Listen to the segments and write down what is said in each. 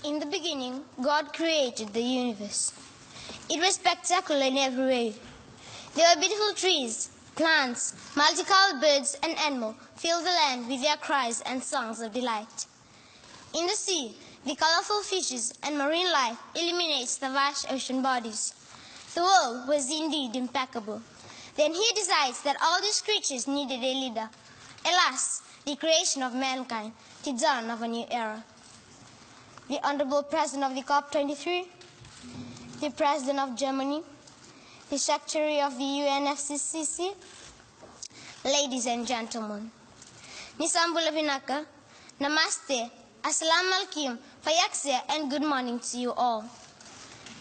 In the beginning, God created the universe. It was spectacular in every way. There were beautiful trees, plants, multicolored birds and animals filled the land with their cries and songs of delight. In the sea, the colorful fishes and marine life illuminates the vast ocean bodies. The world was indeed impeccable. Then he decides that all these creatures needed a leader. Alas, the creation of mankind, the dawn of a new era. The Honorable President of the COP23, the President of Germany, the Secretary of the UNFCCC, ladies and gentlemen. Nisambula Vinaka, Namaste, Assalamu alaikum, Fayaksya, and good morning to you all.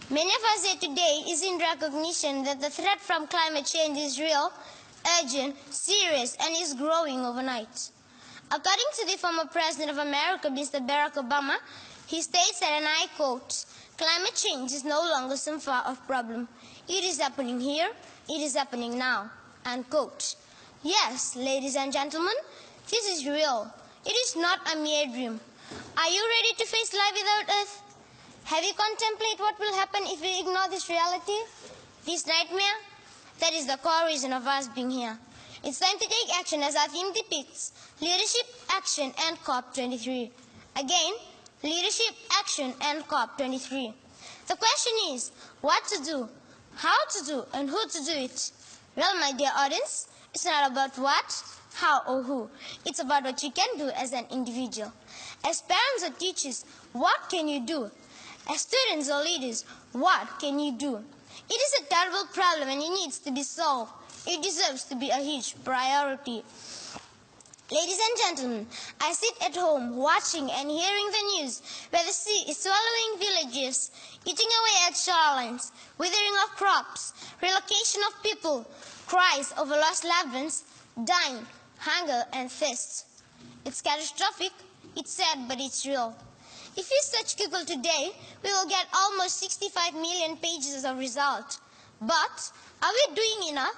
Many of us here today is in recognition that the threat from climate change is real, urgent, serious, and is growing overnight. According to the former President of America, Mr. Barack Obama, he states that, and I quote, "Climate change is no longer some far-off problem. It is happening here, it is happening now," unquote. Yes, ladies and gentlemen, this is real. It is not a mere dream. Are you ready to face life without Earth? Have you contemplated what will happen if we ignore this reality, this nightmare? That is the core reason of us being here. It's time to take action as our theme depicts: leadership, action, and COP23. Again, leadership, action, and COP23. The question is, what to do, how to do, and who to do it? Well, my dear audience, it's not about what, how, or who. It's about what you can do as an individual. As parents or teachers, what can you do? As students or leaders, what can you do? It is a terrible problem and it needs to be solved. It deserves to be a huge priority. Ladies and gentlemen, I sit at home watching and hearing the news where the sea is swallowing villages, eating away at shorelines, withering of crops, relocation of people, cries over lost loved ones, dying, hunger and thirst. It's catastrophic, it's sad, but it's real. If we search Google today, we will get almost 65 million pages of results. But are we doing enough?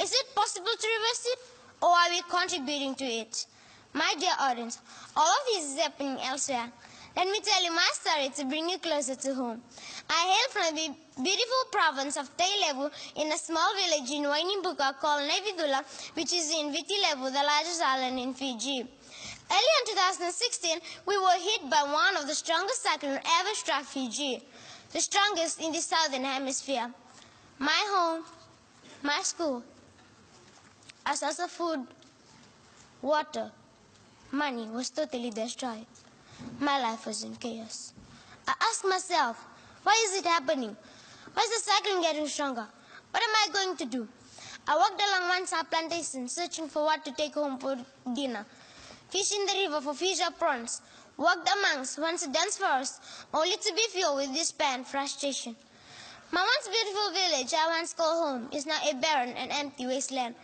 Is it possible to reverse it? Or are we contributing to it? My dear audience, all of this is happening elsewhere. Let me tell you my story to bring you closer to home. I hail from the beautiful province of Tailevu in a small village in Wainimbuka called Nevidula, which is in Viti Levu, the largest island in Fiji. Early in 2016, we were hit by one of the strongest cyclones ever struck Fiji, the strongest in the southern hemisphere. My home, my school, a source of food, water, money was totally destroyed. My life was in chaos. I asked myself, why is it happening? Why is the cyclone getting stronger? What am I going to do? I walked along one side plantation searching for what to take home for dinner. Fished in the river for fish or prawns. Walked amongst once a dense forest, only to be filled with despair and frustration. My once beautiful village I once called home is now a barren and empty wasteland.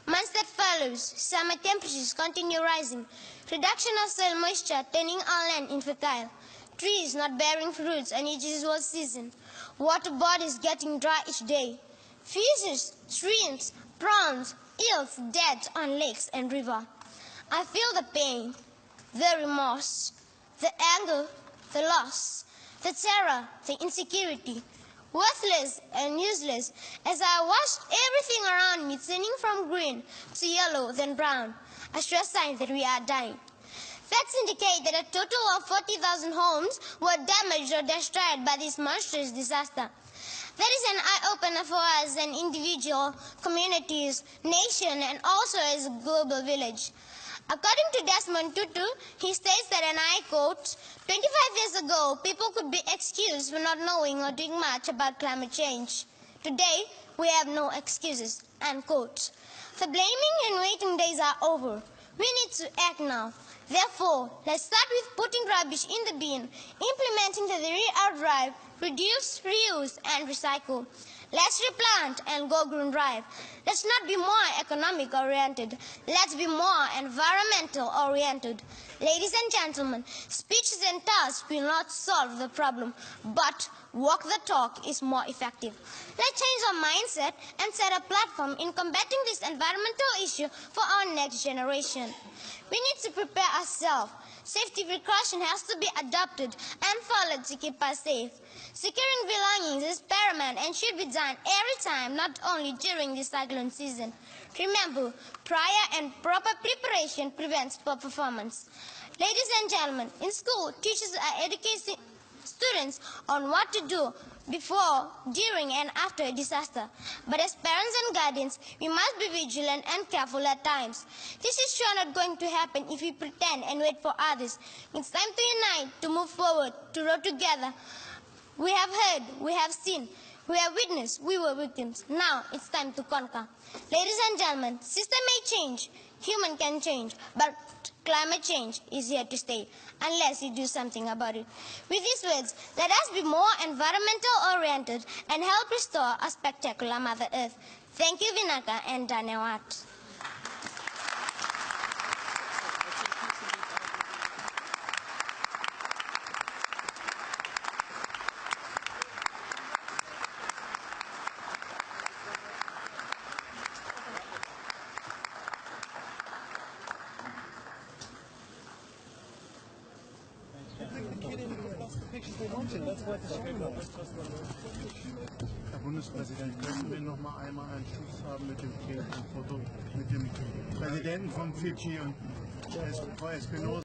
Months that follows, summer temperatures continue rising, reduction of soil moisture turning our land infertile, trees not bearing fruits and each usual season, water bodies getting dry each day, fishes, shrimps, prawns, eels dead on lakes and river. I feel the pain, the remorse, the anger, the loss, the terror, the insecurity, worthless and useless, as I watched everything around me turning from green to yellow, then brown, a sure sign that we are dying. Facts indicate that a total of 40,000 homes were damaged or destroyed by this monstrous disaster. That is an eye-opener for us as an individual, communities, nation, and also as a global village. According to Desmond Tutu, he states that, and I quote, 25 years ago, people could be excused for not knowing or doing much about climate change. Today, we have no excuses, unquote. The blaming and waiting days are over. We need to act now. Therefore, let's start with putting rubbish in the bin, implementing the re-out drive, reduce, reuse, and recycle. Let's replant and go green drive. Let's not be more economic oriented. Let's be more environmental oriented. Ladies and gentlemen, speeches and tasks will not solve the problem, but walk the talk is more effective. Let's change our mindset and set a platform in combating this environmental issue for our next generation. We need to prepare ourselves Safety precaution has to be adopted and followed to keep us safe. Securing belongings is paramount and should be done every time, not only during the cyclone season. Remember, prior and proper preparation prevents poor performance. Ladies and gentlemen, in school, teachers are educating students on what to do before, during, and after a disaster. But as parents and guardians, we must be vigilant and careful at times. This is sure not going to happen if we pretend and wait for others. It's time to unite, to move forward, to row together. We have heard, we have seen, we have witnessed, we were victims. Now it's time to conquer. Ladies and gentlemen, system may change, human can change, but climate change is here to stay unless we do something about it. With these words, let us be more environmental oriented and help restore a spectacular Mother Earth. Thank you, Vinaka and Dhanewat. Herr Bundespräsident, könnten wir noch mal einmal einen Schuss haben mit dem Foto mit dem Präsidenten von Fidschi und Frau Espinosa?